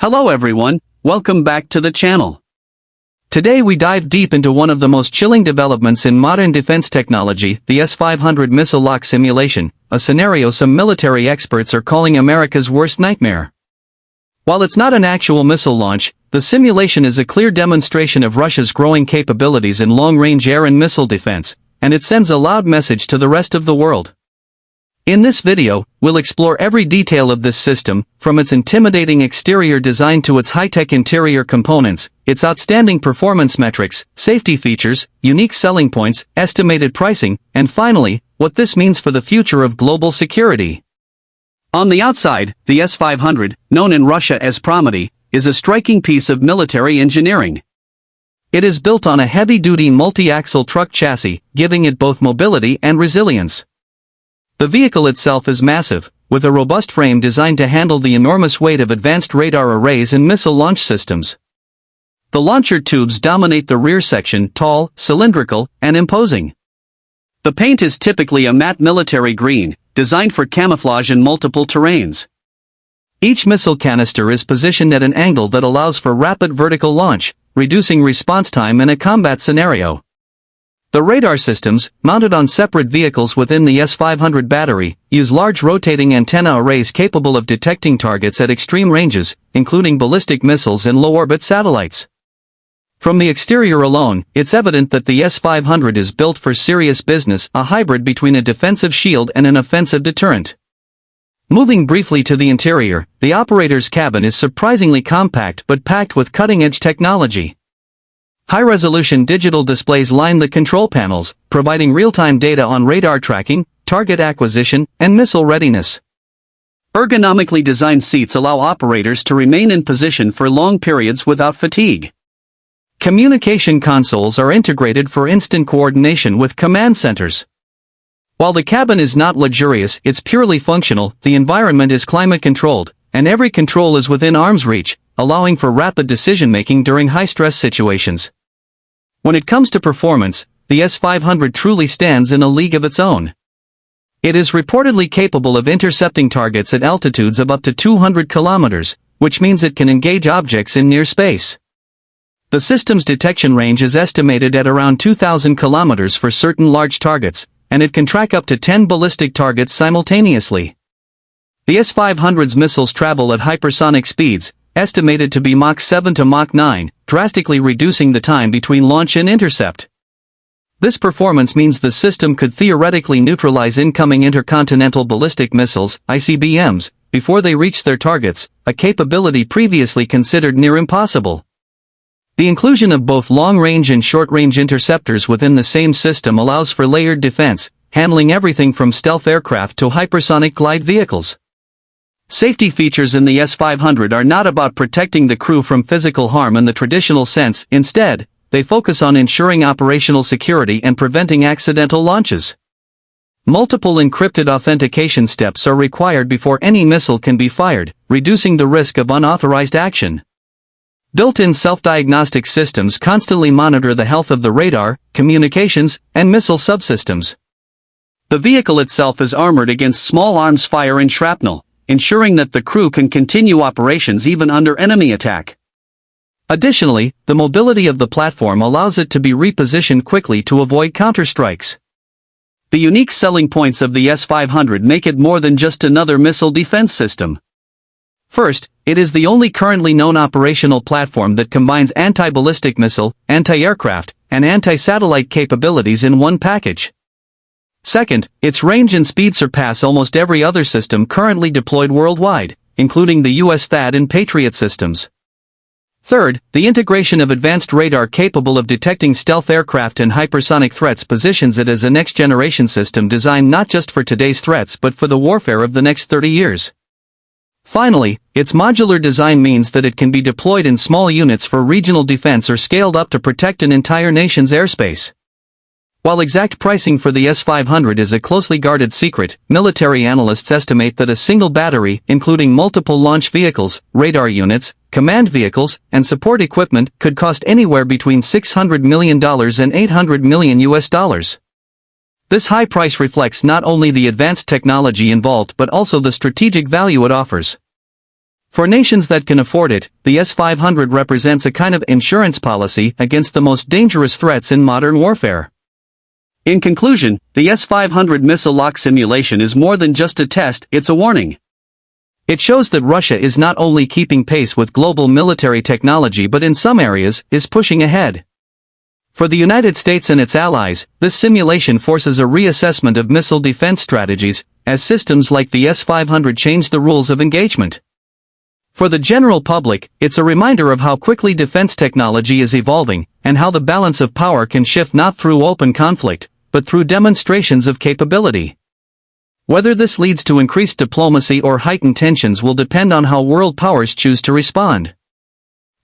Hello everyone, welcome back to the channel. Today we dive deep into one of the most chilling developments in modern defense technology, the S-500 missile lock simulation, a scenario some military experts are calling America's worst nightmare. While it's not an actual missile launch, the simulation is a clear demonstration of Russia's growing capabilities in long-range air and missile defense, and it sends a loud message to the rest of the world. In this video, we'll explore every detail of this system, from its intimidating exterior design to its high-tech interior components, its outstanding performance metrics, safety features, unique selling points, estimated pricing, and finally, what this means for the future of global security. On the outside, the S-500, known in Russia as Prometey, is a striking piece of military engineering. It is built on a heavy-duty multi-axle truck chassis, giving it both mobility and resilience. The vehicle itself is massive, with a robust frame designed to handle the enormous weight of advanced radar arrays and missile launch systems. The launcher tubes dominate the rear section, tall, cylindrical, and imposing. The paint is typically a matte military green, designed for camouflage in multiple terrains. Each missile canister is positioned at an angle that allows for rapid vertical launch, reducing response time in a combat scenario. The radar systems, mounted on separate vehicles within the S-500 battery, use large rotating antenna arrays capable of detecting targets at extreme ranges, including ballistic missiles and low-orbit satellites. From the exterior alone, it's evident that the S-500 is built for serious business, a hybrid between a defensive shield and an offensive deterrent. Moving briefly to the interior, the operator's cabin is surprisingly compact but packed with cutting-edge technology. High-resolution digital displays line the control panels, providing real-time data on radar tracking, target acquisition, and missile readiness. Ergonomically designed seats allow operators to remain in position for long periods without fatigue. Communication consoles are integrated for instant coordination with command centers. While the cabin is not luxurious, it's purely functional, the environment is climate-controlled, and every control is within arm's reach, allowing for rapid decision-making during high-stress situations. When it comes to performance, the S-500 truly stands in a league of its own. It is reportedly capable of intercepting targets at altitudes of up to 200 kilometers, which means it can engage objects in near space. The system's detection range is estimated at around 2,000 kilometers for certain large targets, and it can track up to 10 ballistic targets simultaneously. The S-500's missiles travel at hypersonic speeds, estimated to be Mach 7 to Mach 9, drastically reducing the time between launch and intercept. This performance means the system could theoretically neutralize incoming intercontinental ballistic missiles, ICBMs, before they reach their targets, a capability previously considered near impossible. The inclusion of both long-range and short-range interceptors within the same system allows for layered defense, handling everything from stealth aircraft to hypersonic glide vehicles. Safety features in the S-500 are not about protecting the crew from physical harm in the traditional sense, instead, they focus on ensuring operational security and preventing accidental launches. Multiple encrypted authentication steps are required before any missile can be fired, reducing the risk of unauthorized action. Built-in self-diagnostic systems constantly monitor the health of the radar, communications, and missile subsystems. The vehicle itself is armored against small arms fire and shrapnel, ensuring that the crew can continue operations even under enemy attack. Additionally, the mobility of the platform allows it to be repositioned quickly to avoid counterstrikes. The unique selling points of the S-500 make it more than just another missile defense system. First, it is the only currently known operational platform that combines anti-ballistic missile, anti-aircraft, and anti-satellite capabilities in one package. Second, its range and speed surpass almost every other system currently deployed worldwide, including the US THAAD and Patriot systems. Third, the integration of advanced radar capable of detecting stealth aircraft and hypersonic threats positions it as a next-generation system designed not just for today's threats but for the warfare of the next 30 years. Finally, its modular design means that it can be deployed in small units for regional defense or scaled up to protect an entire nation's airspace. While exact pricing for the S-500 is a closely guarded secret, military analysts estimate that a single battery, including multiple launch vehicles, radar units, command vehicles, and support equipment, could cost anywhere between $600 million and $800 million US. This high price reflects not only the advanced technology involved but also the strategic value it offers. For nations that can afford it, the S-500 represents a kind of insurance policy against the most dangerous threats in modern warfare. In conclusion, the S-500 missile lock simulation is more than just a test, it's a warning. It shows that Russia is not only keeping pace with global military technology but in some areas, is pushing ahead. For the United States and its allies, this simulation forces a reassessment of missile defense strategies, as systems like the S-500 change the rules of engagement. For the general public, it's a reminder of how quickly defense technology is evolving, and how the balance of power can shift not through open conflict, but through demonstrations of capability. Whether this leads to increased diplomacy or heightened tensions will depend on how world powers choose to respond.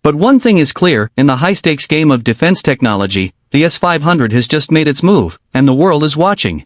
But one thing is clear, in the high-stakes game of defense technology, the S-500 has just made its move, and the world is watching.